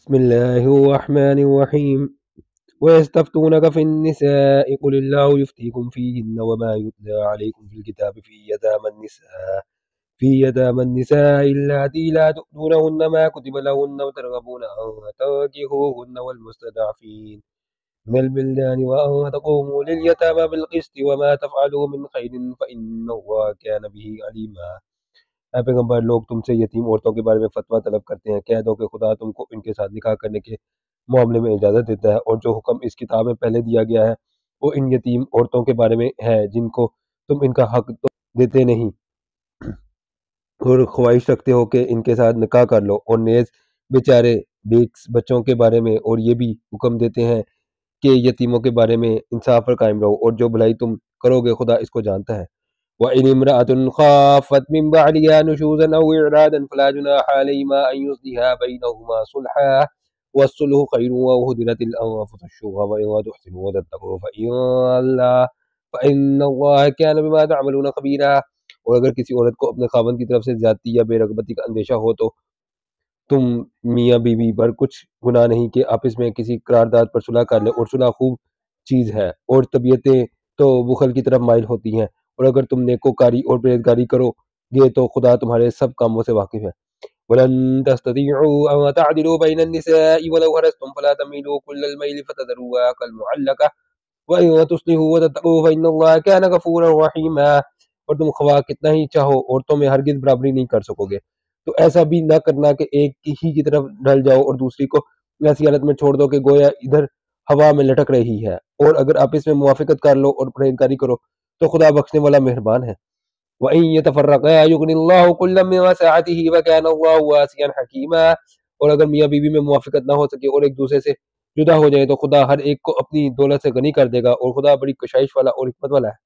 بسم الله الرحمن الرحيم ويستفتونك في النساء قل الله يفتيكم فيهن وما يتلى عليكم في الكتاب في يتامى النساء اللاتي لا تؤتونهن ما كتب لهن وترغبون أن تنكحوهن والمستضعفين من البلدان وأن تقوموا لليتامى بالقسط وما تفعلوا من خير فإن الله كان به عليما۔ اے پیغمبر، لوگ تم سے یتیم عورتوں کے بارے میں فتویٰ طلب کرتے ہیں، کہہ دو کہ خدا تم کو ان کے ساتھ نکاح کرنے کے معاملے میں اجازت دیتا ہے، اور جو حکم اس کتاب میں پہلے دیا گیا ہے وہ ان یتیم عورتوں کے بارے میں ہے جن کو تم ان کا حق تو دیتے نہیں اور خواہش رکھتے ہو کہ ان کے ساتھ نکاح کر لو، اور نیز بیچارے بیکس بچوں کے بارے میں، اور یہ بھی حکم دیتے ہیں کہ یتیموں کے بارے میں انصاف پر قائم رہو، اور جو بھلائی تم کرو گے خدا اس کو جانتا ہے۔ وَإِنِ امْرَأَةٌ خَافَتْ مِنْ بَعْلِهَا نُشُوزًا أَوْ إِعْرَاضًا فَلَا جُنَاحَ عَلَيْهِمَا أَنْ يُصْلِحَا بَيْنَهُمَا صُلْحًا وَالصُّلْحُ خَيْرٌ وَأُحْضِرَتِ الْأَنفُسُ الشُّحَّ وَإِنْ تُحْسِنُوا وَتَتَّقُوا فَإِنَّ اللَّهَ كَانَ بِمَا تَعْمَلُونَ خَبِيرًا۔ اور اگر کسی عورت کو اپنے خاوند کی طرف سے زیادتی یا بے رغبتی کا اندیشہ ہو تو تم میاں بیوی پر کچھ گناہ نہیں کہ آپس میں کسی قرارداد پر صلح کر لے، اور صلح خوب چیز ہے، اور طبیعتیں تو بخل کی طرف مائل ہوتی ہیں، اور اگر تم نیکوکاری اور پرہیزگاری کرو گے تو خدا تمہارے سب کاموں سے واقف ہے۔ وَلَن تَسْتَطِيعُوا أَن تَعْدِلُوا بَيْنَ النِّسَاءِ وَلَوْ حَرَصْتُمْ فَلَا تَمِيلُوا كُلَّ الْمَيْلِ فَتَذَرُوهَا كَالْمُعَلَّقَةِ وَإِن تُصْلِحُوا وَتَتَّقُوا فَإِنَّ اللَّهَ كَانَ غَفُورًا رَحِيمًا۔ اور تم خواہ کتنا ہی چاہو عورتوں میں ہرگز برابری نہیں کر سکو گے، تو ایسا بھی نہ کرنا کہ ایک ہی کی طرف ڈھل جاؤ اور دوسری کو ایسی حالت میں چھوڑ دو کہ گویا ادھر ہوا میں لٹک رہی ہے، اور اگر آپس میں موافقت کر لو اور پرہیزگاری کرو تو خدا بخشنے والا مہربان ہے۔ وَإِن يَتَفَرَّقَا يُغْنِ اللَّهُ كُلًّا مِّن سَعَتِهِ وَكَانَ اللَّهُ وَاسِعًا حَكِيمًا۔ اور اگر میاں بیوی میں موافقت نہ ہو سکے اور ایک دوسرے سے جدا ہو جائیں تو خدا ہر ایک کو اپنی دولت سے غنی کر دے گا، اور خدا بڑی کشائش والا اور حکمت والا ہے۔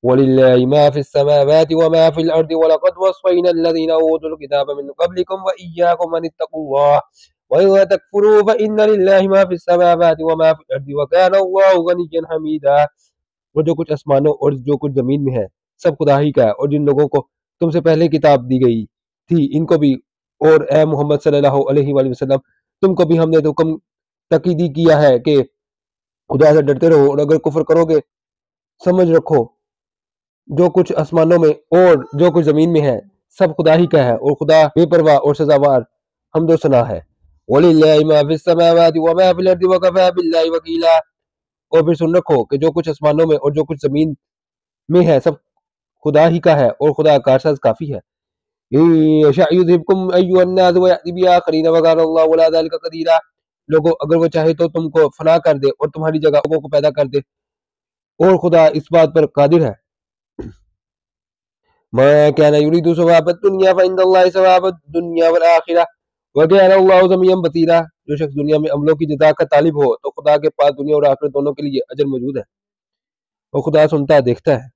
وَلِلَّهِ مَا فِي السَّمَاوَاتِ وَمَا فِي الْأَرْضِ وَلَقَدْ وَصَّيْنَا الَّذِينَ أُوتُوا الْكِتَابَ مِن قَبْلِكُمْ وَإِيَّاكُمْ أَنِ اتَّقُوا اللَّهَ وَإِن تَكْفُرُوا فَإِنَّ لِلَّهِ مَا فِي السَّمَاوَاتِ وَمَا فِي الْأَرْضِ وَكَانَ اللَّهُ غَنِيًّا حَمِيدًا۔ اور جو کچھ آسمانوں اور جو کچھ زمین میں ہے سب خدا ہی کا ہے، اور جن لوگوں کو تم سے پہلے کتاب دی گئی تھی ان کو بھی، اور اے محمد صلی اللہ علیہ وآلہ وسلم تم کو بھی ہم نے تو حکم تقیدی کیا ہے کہ خدا سے ڈرتے رہو، اور اگر کفر کرو گے سمجھ رکھو جو کچھ آسمانوں میں اور جو کچھ زمین میں ہے سب خدا ہی کا ہے، اور خدا بے پرواہ اور سزاوار حمد و ثنا ہے۔ وَلِلَّهِ مَا فِي السَّمَاوَاتِ وَمَا فِي الْأَرْضِ وَكَفَىٰ بِاللَّهِ وَكِيلًا۔ اور پھر سن رکھو کہ جو کچھ آسمانوں میں اور جو کچھ زمین میں ہے سب خدا ہی کا ہے، اور خدا کارساز کافی ہے۔ إِن يَشَأْ يُذْهِبْكُمْ أَيُّهَا النَّاسُ وَيَأْتِ بِآخَرِينَ وَكَانَ اللَّهُ عَلَىٰ ذَٰلِكَ قَدِيرًا۔ لوگوں اگر وہ چاہے تو تم کو فنا کر دے اور تمہاری جگہ لوگوں کو پیدا کر دے، اور خدا اس بات پر قادر ہے۔ مَا كَانَ يُرِيدُ ثَوَابَ الدُّنْيَا فَعِندَ اللَّهِ ثَوَابُ الدُّنْيَا وَالْآخِرَةِ وَكَانَ اللَّهُ سَمِيعًا بَصِيرًا۔ جو شخص دنیا میں عملوں کی جزا کا طالب ہو تو خدا کے پاس دنیا اور آخرت دونوں کے لیے اجر موجود ہے، اور خدا سنتا دیکھتا ہے۔